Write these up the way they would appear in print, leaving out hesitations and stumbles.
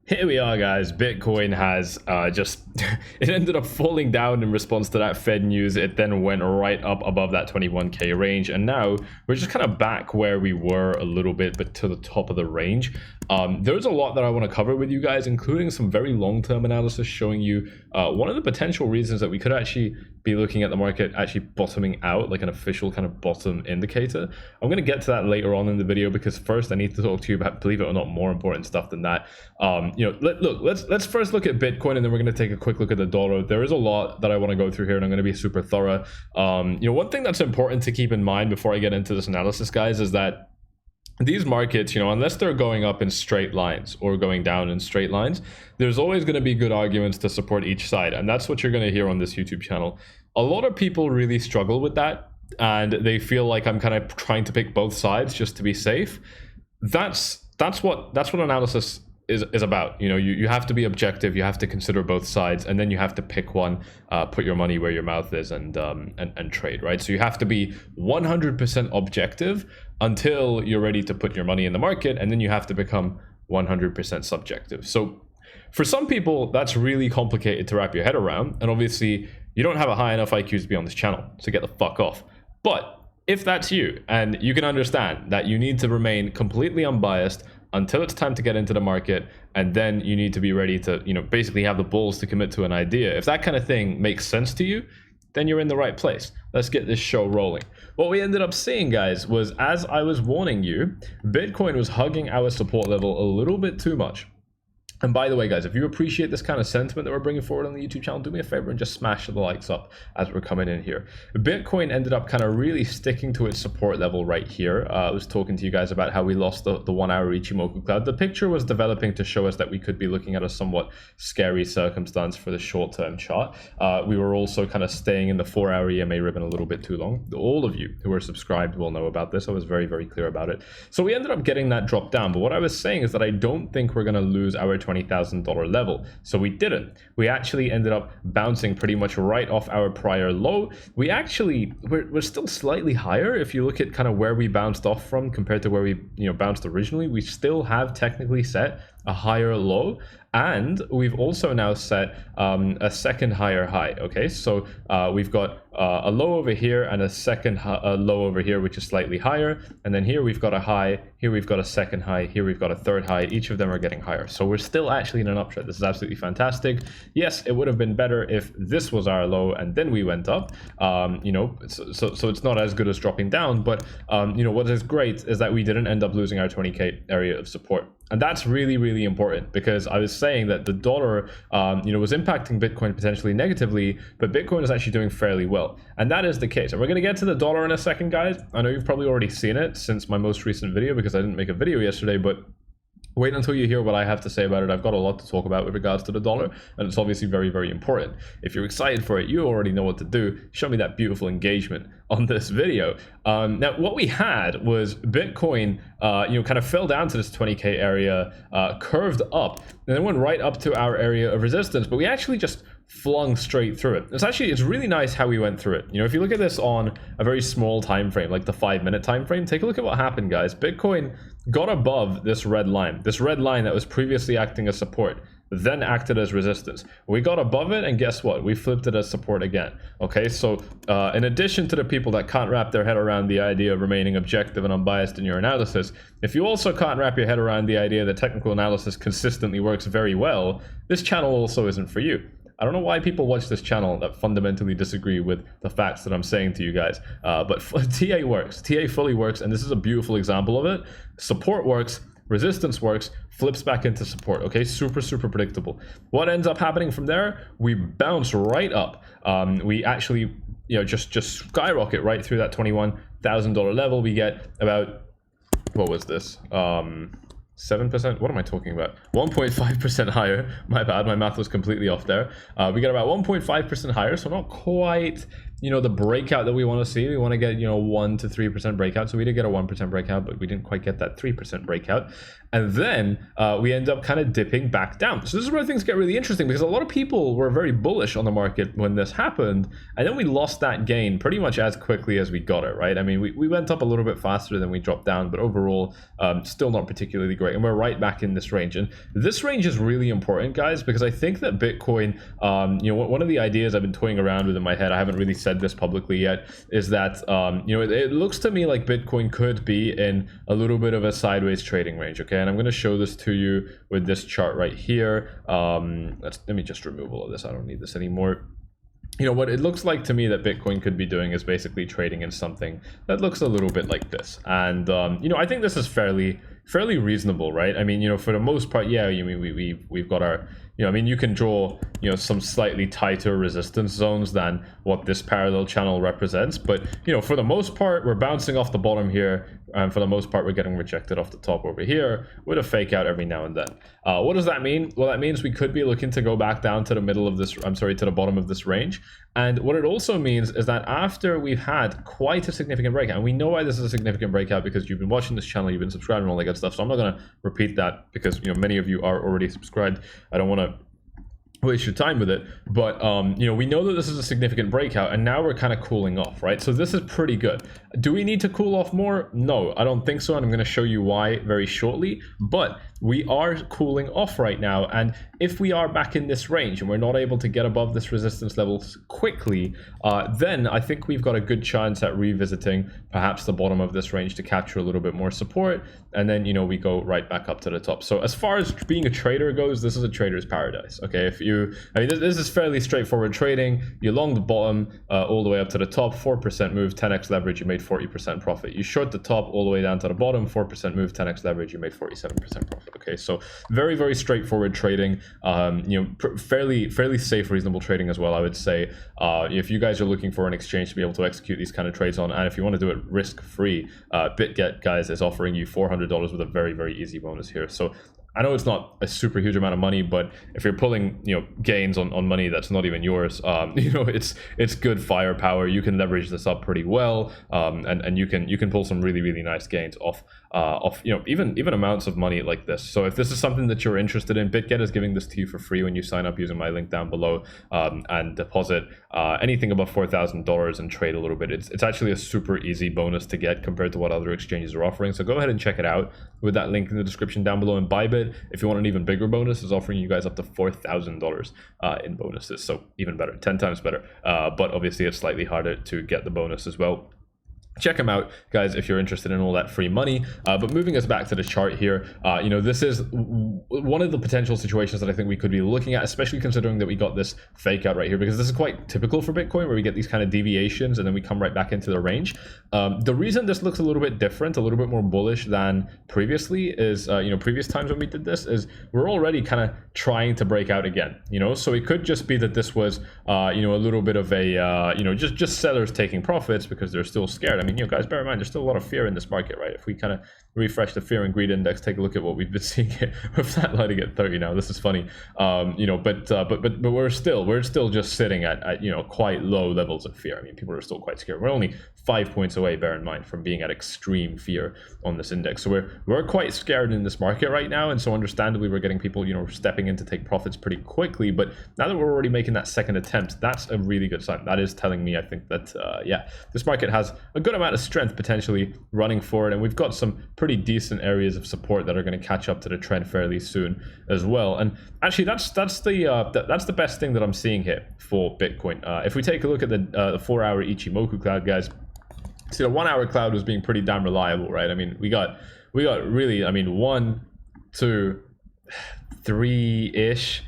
Here we are, guys. Bitcoin has just it ended up falling down in response to that Fed news. It then went right up above that 21k range, and now we're just kind of back where we were a little bit, but to the top of the range. There's a lot that I want to cover with you guys, including some very long-term analysis showing you one of the potential reasons that we could actually be looking at the market actually bottoming out, like an official kind of bottom indicator. I'm going to get to that later on in the video, because first I need to talk to you about, believe it or not, more important stuff than that. Let's first look at Bitcoin, and then we're going to take a quick look at the dollar. There is a lot that I want to go through here, and I'm going to be super thorough. One thing that's important to keep in mind before I get into this analysis, guys, is that these markets, unless they're going up in straight lines or going down in straight lines, there's always going to be good arguments to support each side. And that's what you're going to hear on this YouTube channel. A lot of people really struggle with that, and they feel like I'm kind of trying to pick both sides just to be safe. That's what analysis is about. You have to be objective, you have to consider both sides, and then you have to pick one, put your money where your mouth is, and trade, right? So you have to be 100% objective until you're ready to put your money in the market, and then you have to become 100% subjective. So for some people, that's really complicated to wrap your head around, and obviously you don't have a high enough IQ to be on this channel, so get the fuck off. But if that's you, and you can understand that you need to remain completely unbiased until it's time to get into the market, and then you need to be ready to, basically have the balls to commit to an idea. If that kind of thing makes sense to you, then you're in the right place. Let's get this show rolling. What we ended up seeing, guys, was, as I was warning you, Bitcoin was hugging our support level a little bit too much. And by the way, guys, if you appreciate this kind of sentiment that we're bringing forward on the YouTube channel, do me a favor and just smash the likes up as we're coming in here. Bitcoin ended up kind of really sticking to its support level right here. I was talking to you guys about how we lost the 1 hour Ichimoku cloud. The picture was developing to show us that we could be looking at a somewhat scary circumstance for the short-term chart. We were also kind of staying in the 4 hour EMA ribbon a little bit too long. All of you who are subscribed will know about this. I was very, very clear about it. So we ended up getting that drop down. But what I was saying is that I don't think we're going to lose our $20,000 level. So we didn't. We actually ended up bouncing pretty much right off our prior low. We're still slightly higher. If you look at kind of where we bounced off from compared to where we bounced originally, we still have technically set a higher low, and we've also now set a second higher high. Okay, so we've got a low over here and a second low over here, which is slightly higher, and then here we've got a high, here we've got a second high, here we've got a third high. Each of them are getting higher, so we're still actually in an uptrend. This is absolutely fantastic. Yes, it would have been better if this was our low and then we went up, so it's not as good as dropping down, but what is great is that we didn't end up losing our 20k area of support. And that's really, really important, because I was saying that the dollar, was impacting Bitcoin potentially negatively, but Bitcoin is actually doing fairly well. And that is the case. And we're going to get to the dollar in a second, guys. I know you've probably already seen it since my most recent video, because I didn't make a video yesterday, but wait until you hear what I have to say about it. I've got a lot to talk about with regards to the dollar, and it's obviously very, very important. If you're excited for it, you already know what to do. Show me that beautiful engagement on this video. Now, what we had was Bitcoin, kind of fell down to this 20k area, curved up, and then went right up to our area of resistance, but we actually just flung straight through it. It's really nice how we went through it. If you look at this on a very small time frame, like the 5-minute time frame, take a look at what happened, guys. Bitcoin got above this red line that was previously acting as support, then acted as resistance. We got above it, and guess what? We flipped it as support again. Okay, so in addition to the people that can't wrap their head around the idea of remaining objective and unbiased in your analysis, if you also can't wrap your head around the idea that technical analysis consistently works very well, this channel also isn't for you. I don't know why people watch this channel that fundamentally disagree with the facts that I'm saying to you guys, but TA works. TA fully works, and this is a beautiful example of it. Support works, resistance works, flips back into support. Okay, super, super predictable. What ends up happening from there? We bounce right up. We actually, just skyrocket right through that $21,000 level. We get about, what was this? 7%? What am I talking about? 1.5% higher. My bad, my math was completely off there. We got about 1.5% higher, so not quite you know, the breakout that we want to see. We want to get, you know, 1 to 3% breakout. So we did get a 1% breakout, but we didn't quite get that 3% breakout. And then we end up kind of dipping back down. So this is where things get really interesting, because a lot of people were very bullish on the market when this happened, and then we lost that gain pretty much as quickly as we got it, right? I mean, we went up a little bit faster than we dropped down, but overall still not particularly great, and we're right back in this range. And this range is really important, guys, because I think that Bitcoin, you know, one of the ideas I've been toying around with in my head, I haven't really said this publicly yet, is that you know, it looks to me like Bitcoin could be in a little bit of a sideways trading range. Okay, and I'm going to show this to you with this chart right here. Let me just remove all of this. I don't need this anymore. You know, what it looks like to me that Bitcoin could be doing is basically trading in something that looks a little bit like this. And you know, I think this is fairly reasonable, right? I mean, you know, for the most part, yeah, you mean we've got our, you know, I mean, you can draw, you know, some slightly tighter resistance zones than what this parallel channel represents, but you know, for the most part, we're bouncing off the bottom here, and for the most part, we're getting rejected off the top over here with a fake out every now and then. What does that mean? Well, that means we could be looking to go back down to the middle of this, to the bottom of this range. And what it also means is that after we've had quite a significant breakout, and we know why this is a significant breakout, because you've been watching this channel, you've been subscribing and all that good stuff, so I'm not going to repeat that, because you know, many of you are already subscribed. I don't want to waste your time with it, but you know, we know that this is a significant breakout, and now we're kind of cooling off, right? So this is pretty good. Do we need to cool off more? No, I don't think so, and I'm going to show you why very shortly. But we are cooling off right now, and if we are back in this range and we're not able to get above this resistance level quickly, then I think we've got a good chance at revisiting perhaps the bottom of this range to capture a little bit more support, and then, you know, we go right back up to the top. So as far as being a trader goes, this is a trader's paradise. Okay, if you, I mean, this is fairly straightforward trading. You long the bottom all the way up to the top, 4% move, 10x leverage, you made 40% profit. You short the top all the way down to the bottom, 4% move, 10x leverage, you made 47% profit. Okay, so very straightforward trading. You know, fairly safe, reasonable trading as well, I would say. If you guys are looking for an exchange to be able to execute these kind of trades on, and if you want to do it risk-free, BitGet, guys, is offering you $400 with a very easy bonus here. So I know it's not a super huge amount of money, but if you're pulling, you know, gains on money that's not even yours, you know, it's good firepower. You can leverage this up pretty well, and you can pull some really nice gains off you know, even amounts of money like this. So if this is something that you're interested in, BitGet is giving this to you for free when you sign up using my link down below, and deposit anything above $4,000 and trade a little bit. It's actually a super easy bonus to get compared to what other exchanges are offering. So go ahead and check it out with that link in the description down below. And Bybit, if you want an even bigger bonus, is offering you guys up to $4,000 in bonuses. So even better, 10 times better. But obviously it's slightly harder to get the bonus as well. Check them out, guys, if you're interested in all that free money. But moving us back to the chart here, you know, this is one of the potential situations that I think we could be looking at, especially considering that we got this fake out right here, because this is quite typical for Bitcoin, where we get these kind of deviations and then we come right back into the range. The reason this looks a little bit different, a little bit more bullish than previously is, you know, previous times when we did this, is we're already kind of trying to break out again, you know. So it could just be that this was, you know, a little bit of a, you know, just sellers taking profits because they're still scared. I mean, you know, guys, bear in mind, there's still a lot of fear in this market, right? If we kind of refresh the fear and greed index, take a look at what we've been seeing here. We're flatlining at 30 now. This is funny, you know, but we're still just sitting at, you know, quite low levels of fear. I mean, people are still quite scared. We're only 5 points away, bear in mind, from being at extreme fear on this index. So we're quite scared in this market right now, and so understandably we're getting people, you know, stepping in to take profits pretty quickly. But now that we're already making that second attempt, that's a really good sign. That is telling me, I think, that yeah, this market has a good amount of strength potentially running forward, and we've got some pretty decent areas of support that are going to catch up to the trend fairly soon as well. And actually, that's the best thing that I'm seeing here for Bitcoin. If we take a look at the 4-hour Ichimoku cloud, guys, see, the 1-hour cloud was being pretty damn reliable, right? I mean, we got really, I mean, 1, 2, 3-ish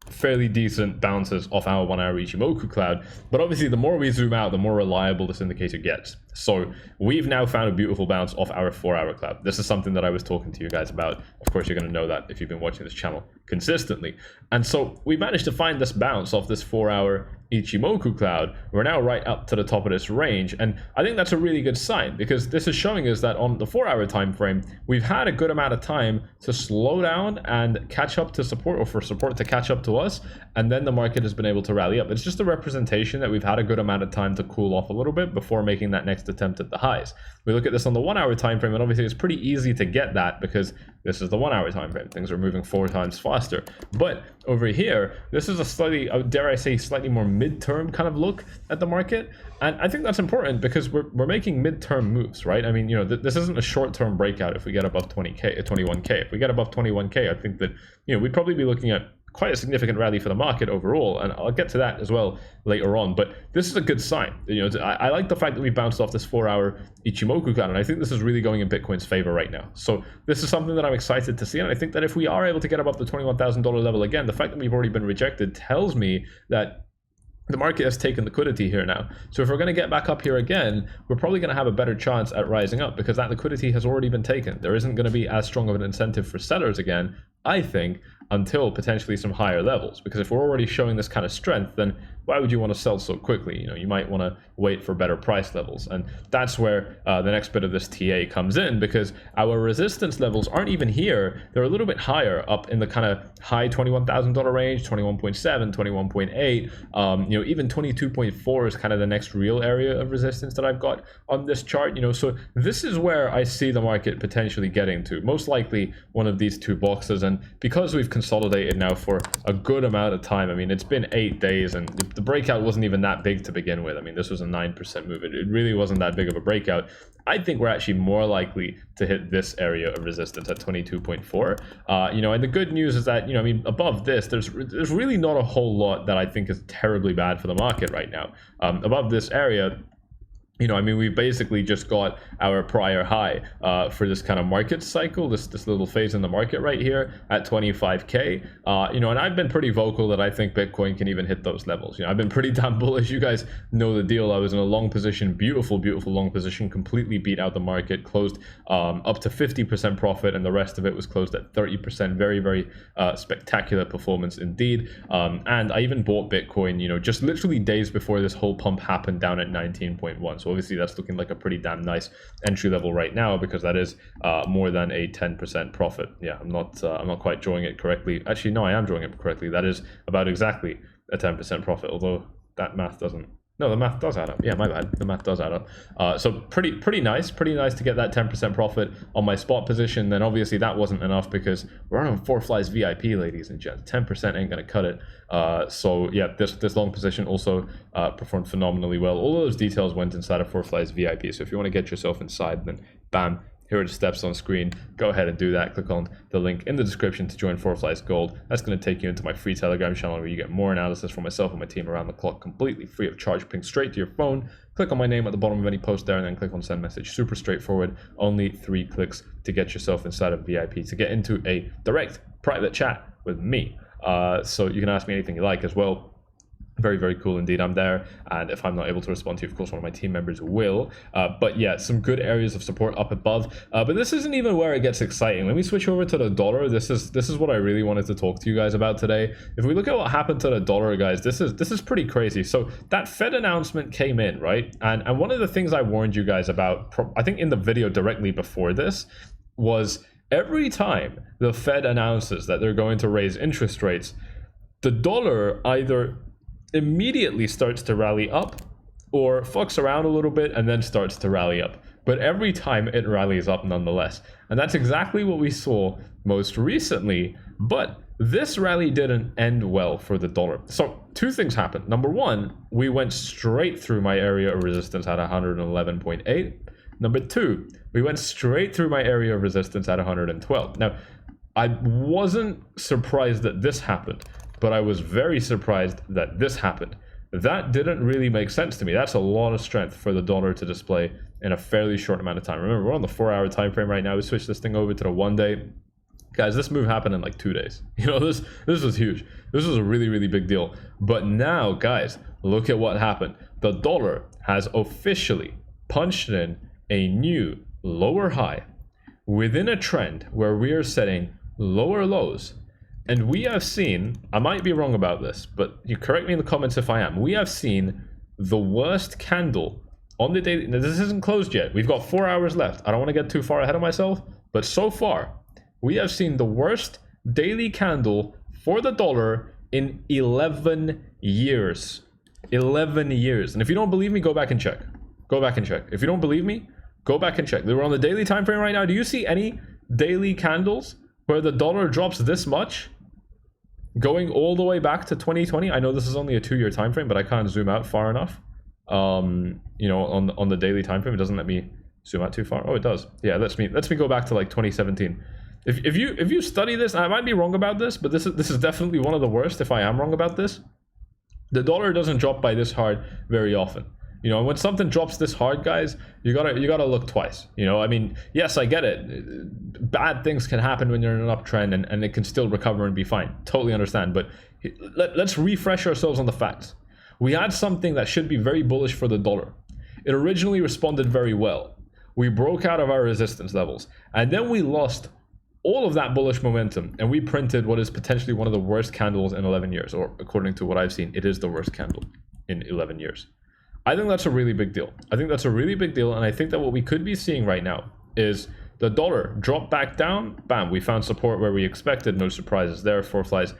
fairly decent bounces off our 1-hour Ichimoku cloud. But obviously, the more we zoom out, the more reliable this indicator gets. So we've now found a beautiful bounce off our 4-hour cloud. This is something that I was talking to you guys about. Of course, you're going to know that if you've been watching this channel consistently. And so we managed to find this bounce off this 4-hour Ichimoku cloud. We're now right up to the top of this range, and I think that's a really good sign, because this is showing us that on the 4-hour time frame we've had a good amount of time to slow down and catch up to support, or for support to catch up to us, and then the market has been able to rally up. It's just a representation that we've had a good amount of time to cool off a little bit before making that next attempt at the highs. We look at this on the 1-hour time frame, and obviously it's pretty easy to get that because this is the 1-hour time frame. Things are moving 4 times faster. But over here, this is a slightly, dare I say, slightly more midterm kind of look at the market, and I think that's important because we're making midterm moves, right? I mean, you know, this isn't a short-term breakout. If we get above 20k, 21k, if we get above 21k, I think that, you know, we'd probably be looking at quite a significant rally for the market overall, and I'll get to that as well later on. But this is a good sign. You know, I like the fact that we bounced off this 4-hour Ichimoku cloud, and I think this is really going in Bitcoin's favor right now. So this is something that I'm excited to see, and I think that if we are able to get above the $21,000 level again, the fact that we've already been rejected tells me that the market has taken liquidity here now. So if we're going to get back up here again, we're probably going to have a better chance at rising up because that liquidity has already been taken. There isn't going to be as strong of an incentive for sellers again, I think, until potentially some higher levels. Because if we're already showing this kind of strength, then why would you want to sell so quickly? You know, you might want to wait for better price levels. And that's where the next bit of this TA comes in, because our resistance levels aren't even here. They're a little bit higher, up in the kind of high $21,000 range, 21.7, 21.8, you know, even 22.4 is kind of the next real area of resistance that I've got on this chart. You know, so this is where I see the market potentially getting to, most likely one of these two boxes. And because we've consolidated now for a good amount of time, I mean, it's been 8 days, and the breakout wasn't even that big to begin with. I mean, this was a 9% move. It really wasn't that big of a breakout. I think we're actually more likely to hit this area of resistance at 22.4. You know, and the good news is that, you know, I mean, above this, there's really not a whole lot that I think is terribly bad for the market right now. Above this area, you know, I mean, we basically just got our prior high for this kind of market cycle, this little phase in the market right here at 25k. You know, and I've been pretty vocal that I think Bitcoin can even hit those levels. You know, I've been pretty damn bullish. You guys know the deal. I was in a long position, beautiful long position, completely beat out the market, closed up to 50% profit, and the rest of it was closed at 30%. Very spectacular performance indeed. And I even bought Bitcoin, you know, just literally days before this whole pump happened, down at 19.1. So obviously that's looking like a pretty damn nice entry level right now, because that is more than a 10% profit. Yeah, I'm not quite drawing it correctly. Actually, no, I am drawing it correctly. That is about exactly a 10% profit, although that math doesn't. No, the math does add up. Yeah, my bad. The math does add up. So pretty nice to get that 10% profit on my spot position. Then obviously that wasn't enough because we're on 4Flies VIP, ladies and gents. 10% ain't gonna cut it. So yeah, this long position also performed phenomenally well. All those details went inside of 4Flies VIP. So if you want to get yourself inside, then bam, here are the steps on screen. Go ahead and do that. Click on the link in the description to join 4Flies Gold. That's going to take you into my free Telegram channel where you get more analysis from myself and my team around the clock, completely free of charge, ping straight to your phone. Click on my name at the bottom of any post there, and then click on send message. Super straightforward. Only 3 clicks to get yourself inside of VIP, to get into a direct private chat with me. So you can ask me anything you like as well. Very cool indeed. I'm there, and if I'm not able to respond to you, of course one of my team members will. But yeah, some good areas of support up above, but this isn't even where it gets exciting. Let me switch over to the dollar. This is what I really wanted to talk to you guys about today. If we look at what happened to the dollar, guys, this is pretty crazy. So that Fed announcement came in, right? And one of the things I warned you guys about, I think in the video directly before this, was every time the Fed announces that they're going to raise interest rates, the dollar either immediately starts to rally up or fucks around a little bit and then starts to rally up. But every time it rallies up nonetheless. And that's exactly what we saw most recently. But this rally didn't end well for the dollar. So 2 things happened. Number 1, we went straight through my area of resistance at 111.8. Number 2, we went straight through my area of resistance at 112. Now, I wasn't surprised that this happened, but I was very surprised that this happened. That didn't really make sense to me. That's a lot of strength for the dollar to display in a fairly short amount of time. Remember, we're on the 4-hour time frame right now. We switched this thing over to the 1 day. Guys, this move happened in like 2 days. You know, this was huge. This was a really big deal. But now, guys, look at what happened. The dollar has officially punched in a new lower high within a trend where we are setting lower lows. And we have seen, I might be wrong about this, but you correct me in the comments if I am, we have seen the worst candle on the daily. Now, this isn't closed yet. We've got 4 hours left. I don't want to get too far ahead of myself, but so far, we have seen the worst daily candle for the dollar in 11 years. 11 years. And if you don't believe me, go back and check. Go back and check. If you don't believe me, go back and check. We're on the daily time frame right now. Do you see any daily candles where the dollar drops this much? Going all the way back to 2020. I know this is only a 2-year time frame, but I can't zoom out far enough. You know, on the daily time frame, it doesn't let me zoom out too far. Oh, it does. Yeah, lets me go back to like 2017. If you study this, I might be wrong about this, but this is definitely one of the worst. If I am wrong about this, the dollar doesn't drop by this hard very often. You know, when something drops this hard, guys, you gotta look twice. You know, I mean, yes, I get it. Bad things can happen when you're in an uptrend, and it can still recover and be fine. Totally understand. But let's refresh ourselves on the facts. We had something that should be very bullish for the dollar. It originally responded very well. We broke out of our resistance levels, and then we lost all of that bullish momentum, and we printed what is potentially one of the worst candles in 11 years, or according to what I've seen, it is the worst candle in 11 years. I think that's a really big deal. I think that's a really big deal, and I think that what we could be seeing right now is the dollar drop back down. Bam, we found support where we expected. No surprises there. 𝗬𝗢𝗪's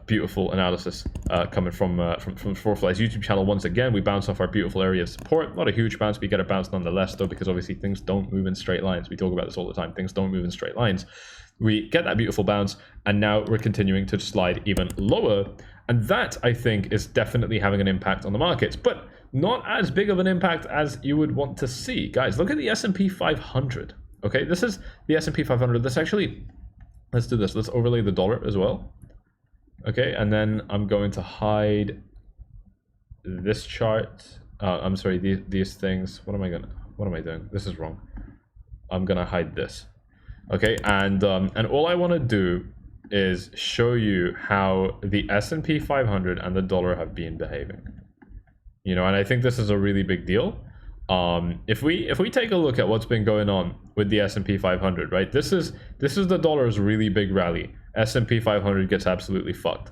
beautiful analysis coming from 𝗬𝗢𝗪's YouTube channel. Once again, we bounce off our beautiful area of support. Not a huge bounce, we get a bounce nonetheless, though, because obviously things don't move in straight lines. We talk about this all the time. Things don't move in straight lines. We get that beautiful bounce, and now we're continuing to slide even lower. And that, I think, is definitely having an impact on the markets, but not as big of an impact as you would want to see. Guys, look at the S&P 500. Okay, this is the S&P 500. This actually, let's do this. Let's overlay the dollar as well. Okay, and then I'm going to hide this chart. I'm sorry, these things. What am I doing? This is wrong. I'm gonna hide this. Okay, and all I want to do is show you how the S&P 500 and the dollar have been behaving. You know, and I think this is a really big deal. If we take a look at what's been going on with the S&P 500, right? This is the dollar's really big rally. S&P 500 gets absolutely fucked.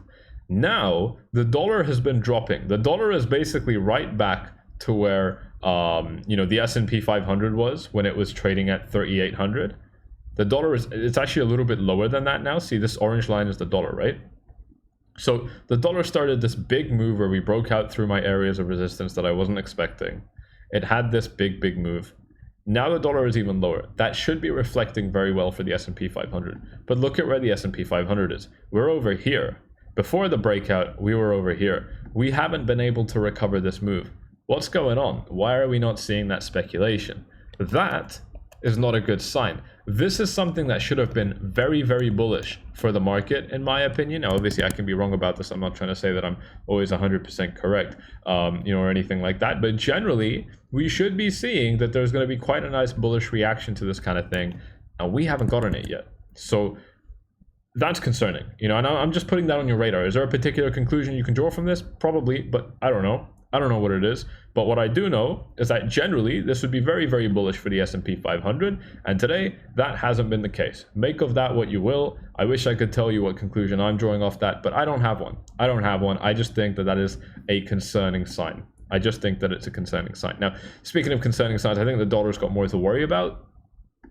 Now the dollar has been dropping. The dollar is basically right back to where you know, the S&P 500 was when it was trading at 3,800. The dollar it's actually a little bit lower than that now. See, this orange line is the dollar, right? So the dollar started this big move where we broke out through my areas of resistance that I wasn't expecting. It had this big move. Now the dollar is even lower. That should be reflecting very well for the S&P 500. But look at where the S&P 500 is. We're over here. Before the breakout, we were over here. We haven't been able to recover this move. What's going on? Why are we not seeing that speculation? That is not a good sign. This is something that should have been very bullish for the market, in my opinion. Now, obviously, I can be wrong about this. I'm not trying to say that I'm always 100% correct, you know, or anything like that. But generally, we should be seeing that there's going to be quite a nice bullish reaction to this kind of thing, and we haven't gotten it yet. So that's concerning, you know. And I'm just putting that on your radar. Is there a particular conclusion you can draw from this? Probably, but I don't know. I don't know what it is, but what I do know is that generally this would be very bullish for the S&P 500, and today that hasn't been the case. Make of that what you will. I wish I could tell you what conclusion I'm drawing off that, but I don't have one. I don't have one. I just think that that is a concerning sign. I just think that it's a concerning sign. Now, speaking of concerning signs, I think the dollar's got more to worry about,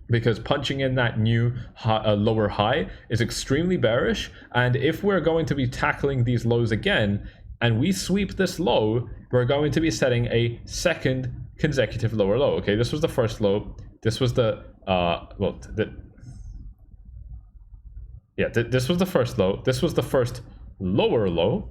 because punching in that new lower high is extremely bearish, and if we're going to be tackling these lows again, and we sweep this low, we're going to be setting a second consecutive lower low. Okay, this was the first low. This was the this was the first low. This was the first lower low,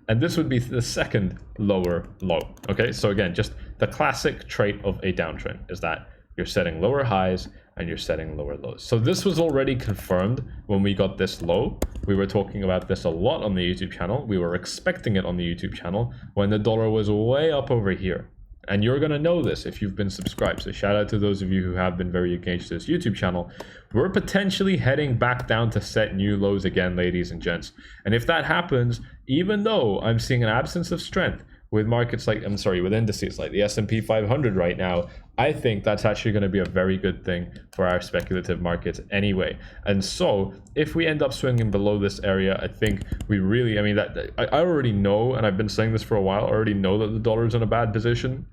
and this would be the second lower low. Okay, so again, just the classic trait of a downtrend is that you're setting lower highs and you're setting lower lows. So this was already confirmed when we got this low. We were talking about this a lot on the YouTube channel. We were expecting it on the YouTube channel when the dollar was way up over here. And you're going to know this if you've been subscribed. So shout out to those of you who have been very engaged to this YouTube channel. We're potentially heading back down to set new lows again, ladies and gents. And if that happens, even though I'm seeing an absence of strength, with markets like, I'm sorry, with indices like the S&P 500 right now, I think that's actually going to be a very good thing for our speculative markets anyway. And so if we end up swinging below this area, I think we really, I mean, I already know, and I've been saying this for a while, I already know that the dollar is in a bad position.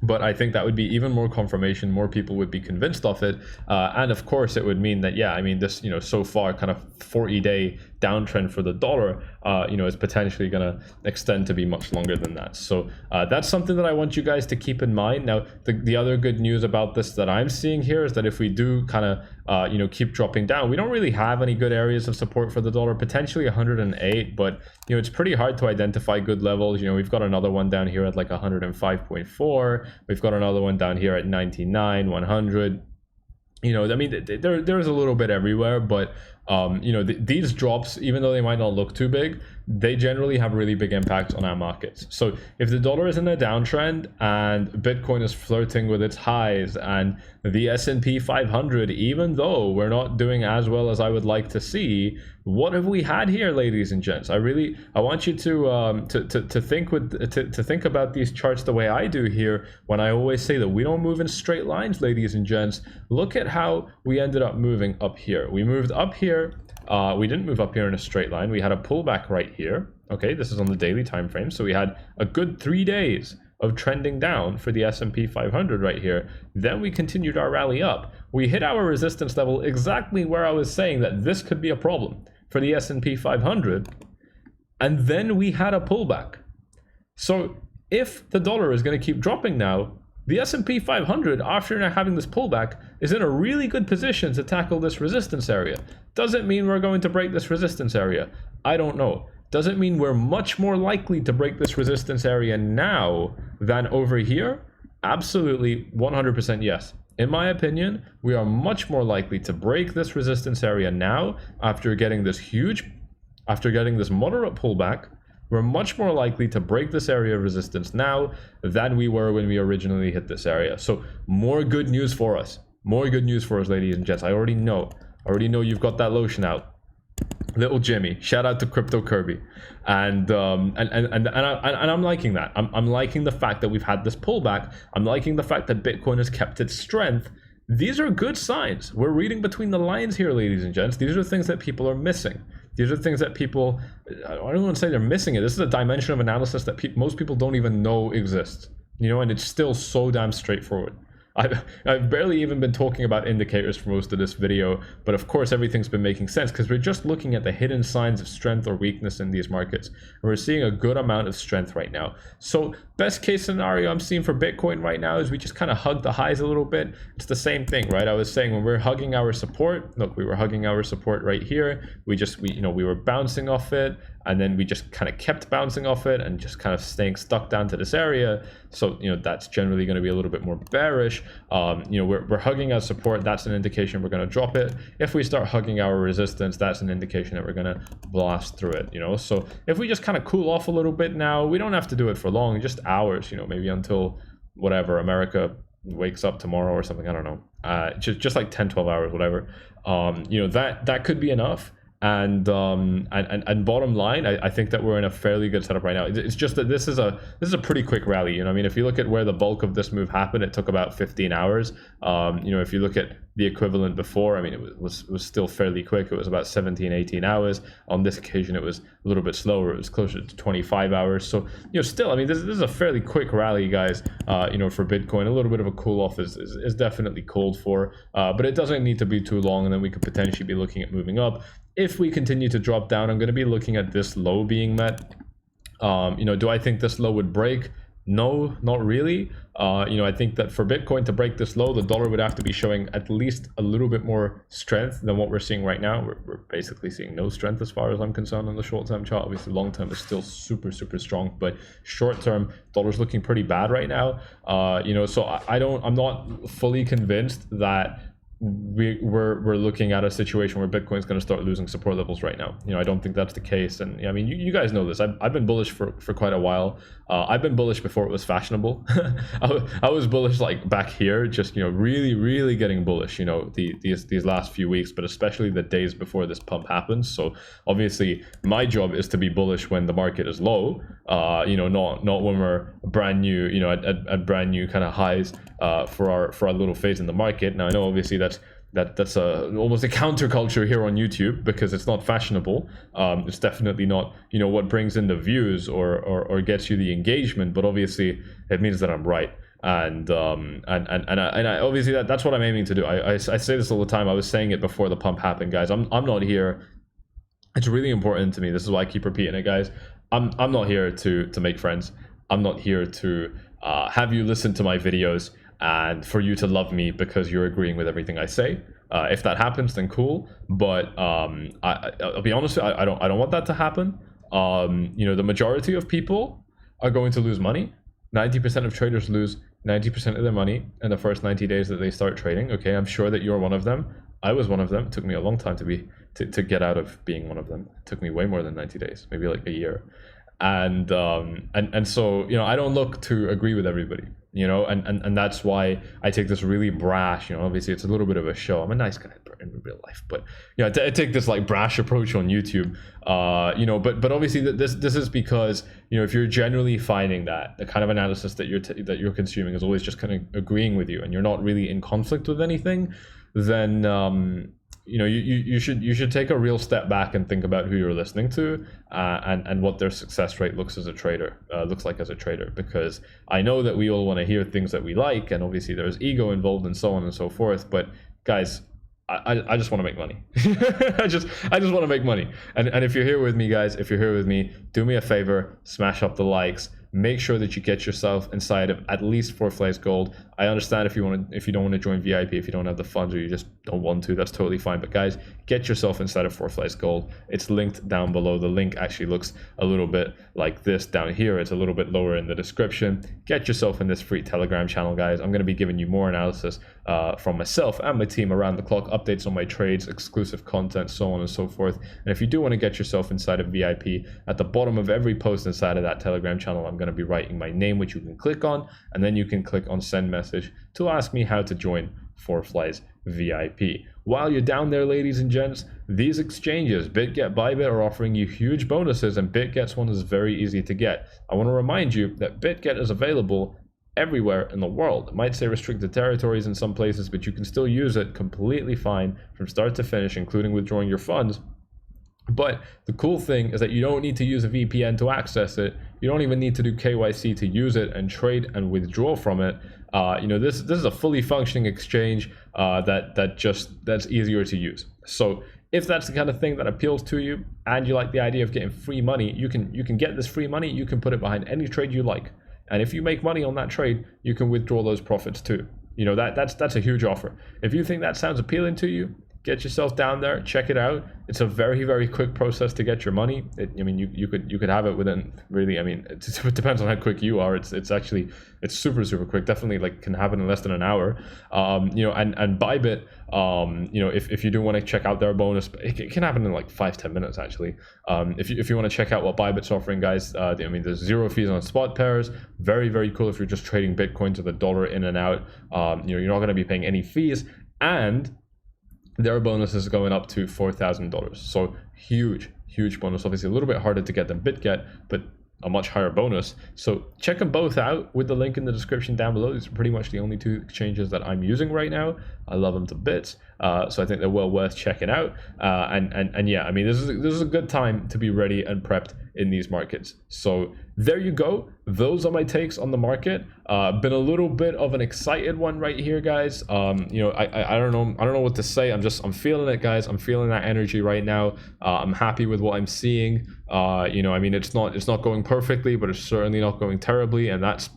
But I think that would be even more confirmation, more people would be convinced of it. And of course, it would mean that, yeah, I mean, this, so far kind of 40-day downtrend for the dollar, is potentially going to extend to be much longer than that. So that's something that I want you guys to keep in mind. Now, the other good news about this that I'm seeing here is that if we do kind of, keep dropping down, we don't really have any good areas of support for the dollar, potentially 108, but, it's pretty hard to identify good levels. We've got another one down here at like 105.4. We've got another one down here at 99, 100. I mean, there's a little bit everywhere, but these drops, even though they might not look too big, they generally have really big impacts on our markets. So if the dollar is in a downtrend and Bitcoin is flirting with its highs and the S&P 500, even though we're not doing as well as I would like to see, what have we had here, ladies and gents? I want you to think about these charts the way I do here, when I always say that we don't move in straight lines, ladies and gents. Look at how we ended up moving up here. We moved up here. We didn't move up here in a straight line. We had a pullback right here. Okay, this is on the daily time frame. So we had a good 3 days of trending down for the S&P 500 right here. Then we continued our rally up. We hit our resistance level exactly where I was saying that this could be a problem for the S&P 500. And then we had a pullback. So if the dollar is going to keep dropping now, the S&P 500, after having this pullback, is in a really good position to tackle this resistance area. Does it mean we're going to break this resistance area? I don't know. Does it mean we're much more likely to break this resistance area now than over here? Absolutely, 100% yes. In my opinion, we are much more likely to break this resistance area now after getting this moderate pullback. We're much more likely to break this area of resistance now than we were when we originally hit this area. So more good news for us. More good news for us, ladies and gents. I already know you've got that lotion out. Little Jimmy, shout out to 𝗪𝗙𝗪, and I'm liking that. I'm liking the fact that we've had this pullback. I'm liking the fact that Bitcoin has kept its strength. These are good signs. We're reading between the lines here, ladies and gents. These are things that people are missing. These are things that people, I don't want to say they're missing it. This is a dimension of analysis that most people don't even know exists. And it's still so damn straightforward. I've barely even been talking about indicators for most of this video, but of course everything's been making sense because we're just looking at the hidden signs of strength or weakness in these markets, and we're seeing a good amount of strength right now. So best case scenario I'm seeing for Bitcoin right now is we just kind of hug the highs a little bit. It's the same thing, right? I was saying when we're hugging our support, look, we were hugging our support right here. We were bouncing off it, and then we just kind of kept bouncing off it and just kind of staying stuck down to this area. So that's generally going to be a little bit more bearish. We're hugging our support. That's an indication we're going to drop it. If we start hugging our resistance, that's an indication that we're going to blast through it. So if we just kind of cool off a little bit now, we don't have to do it for long, just hours, maybe until whatever America wakes up tomorrow or something. I don't know, just like 10-12 hours, whatever. That could be enough. And bottom line, I think that we're in a fairly good setup right now. It's just that this is a pretty quick rally. I mean, if you look at where the bulk of this move happened, it took about 15 hours. If you look at the equivalent before, I mean, it was still fairly quick. It was about 17-18 hours. On this occasion, it was a little bit slower. It was closer to 25 hours. So still, I mean, this is a fairly quick rally, guys. For Bitcoin, a little bit of a cool off is definitely called for, but it doesn't need to be too long, and then we could potentially be looking at moving up. If we continue to drop down, I'm going to be looking at this low being met. Do I think this low would break? No, not really. I think that for Bitcoin to break this low, the dollar would have to be showing at least a little bit more strength than what we're seeing right now. We're basically seeing no strength as far as I'm concerned on the short-term chart. Obviously, long-term is still super, super strong, but short-term, dollar's looking pretty bad right now. So I'm not fully convinced that we're looking at a situation where Bitcoin's going to start losing support levels right now. I don't think that's the case. And I mean, you guys know this. I've been bullish for quite a while. I've been bullish before it was fashionable. I was bullish like back here, just really getting bullish. These last few weeks, but especially the days before this pump happens. So obviously, my job is to be bullish when the market is low. Not when we're brand new. At brand new kind of highs for our little phase in the market. Now I know obviously that's almost a counterculture here on YouTube because it's not fashionable. It's definitely not what brings in the views or gets you the engagement, but obviously it means that I'm right. And I obviously that's what I'm aiming to do. I say this all the time. I was saying it before the pump happened, guys. I'm not here. It's really important to me. This is why I keep repeating it, guys. I'm not here to make friends. I'm not here to have you listen to my videos and for you to love me because you're agreeing with everything I say. If that happens, then cool. But I'll be honest, I don't want that to happen. The majority of people are going to lose money. 90% of traders lose 90% of their money in the first 90 days that they start trading. Okay, I'm sure that you're one of them. I was one of them. It took me a long time to get out of being one of them. It took me way more than 90 days, maybe like a year. And so I don't look to agree with everybody, and that's why I take this really brash, obviously it's a little bit of a show. I'm a nice guy in real life, but I take this like brash approach on YouTube, but obviously this is because if you're generally finding that the kind of analysis that you're consuming is always just kind of agreeing with you and you're not really in conflict with anything, then you should take a real step back and think about who you're listening to and what their success rate looks like as a trader, because I know that we all want to hear things that we like, and obviously there's ego involved and so on and so forth, but guys, I just want to make money. I just want to make money, and if you're here with me, guys, do me a favor, smash up the likes. Make sure that you get yourself inside of at least 4Flays Gold. I understand if you don't want to join VIP, if you don't have the funds or you just don't want to, that's totally fine. But guys, get yourself inside of 4Flays Gold. It's linked down below. The link actually looks a little bit like this down here. It's a little bit lower in the description. Get yourself in this free Telegram channel, guys. I'm going to be giving you more analysis from myself and my team around the clock, updates on my trades, exclusive content, so on and so forth. And if you do want to get yourself inside of VIP, at the bottom of every post inside of that Telegram channel, I'm going to be writing my name, which you can click on, and then you can click on send message to ask me how to join 4Flays VIP. While you're down there, ladies and gents, these exchanges, BitGet, Bybit, are offering you huge bonuses, and BitGet's one is very easy to get. I want to remind you that BitGet is available everywhere in the world. It might say restricted territories in some places, but you can still use it completely fine from start to finish, including withdrawing your funds. But the cool thing is that you don't need to use a VPN to access it. You don't even need to do KYC to use it and trade and withdraw from it. This is a fully functioning exchange that's easier to use. So if that's the kind of thing that appeals to you and you like the idea of getting free money, you can get this free money. You can put it behind any trade you like, and if you make money on that trade, you can withdraw those profits too. That's a huge offer. If you think that sounds appealing to you, get yourself down there, check it out. It's a very, very quick process to get your money. You could have it within, really, it depends on how quick you are. It's super, super quick. Definitely can happen in less than an hour. And Bybit, if you do want to check out their bonus, it can happen in like 5-10 minutes actually. If you want to check out what Bybit's offering, guys, there's 0 fees on spot pairs. Very, very cool if you're just trading Bitcoin to the dollar in and out. You're not going to be paying any fees, and their bonus is going up to $4,000. So huge bonus. Obviously a little bit harder to get than BitGet, but a much higher bonus. So check them both out with the link in the description down below. These are pretty much the only 2 exchanges that I'm using right now. I love them to bits. So I think they're well worth checking out. And yeah, this is a good time to be ready and prepped in these markets. So there you go. Those are my takes on the market. Been a little bit of an excited one right here, guys. I don't know what to say. I'm feeling it, guys. I'm feeling that energy right now. I'm happy with what I'm seeing. It's not going perfectly, but it's certainly not going terribly, and that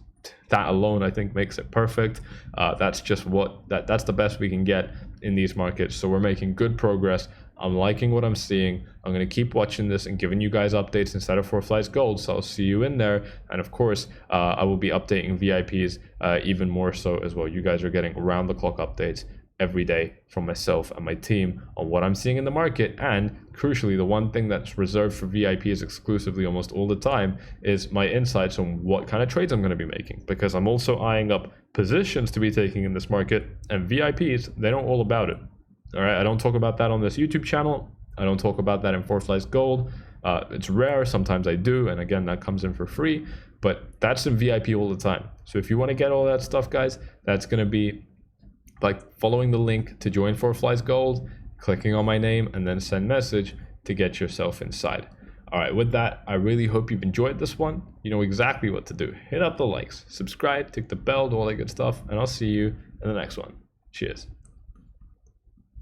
alone I think makes it perfect. That's the best we can get in these markets. So we're making good progress. I'm liking what I'm seeing. I'm going to keep watching this and giving you guys updates instead of 4Flays Gold. So I'll see you in there. And of course, I will be updating VIPs even more so as well. You guys are getting around the clock updates every day from myself and my team on what I'm seeing in the market. And crucially, the one thing that's reserved for VIPs exclusively almost all the time is my insights on what kind of trades I'm going to be making, because I'm also eyeing up positions to be taking in this market, and VIPs, they know all about it. All right, I don't talk about that on this YouTube channel. I don't talk about that in 4Flies Gold. It's rare, sometimes I do, and again, that comes in for free, but that's in VIP all the time. So if you want to get all that stuff, guys, that's going to be like following the link to join 4Flies Gold, clicking on my name, and then send message to get yourself inside. All right, with that, I really hope you've enjoyed this one. You know exactly what to do. Hit up the likes, subscribe, tick the bell, do all that good stuff, and I'll see you in the next one. Cheers.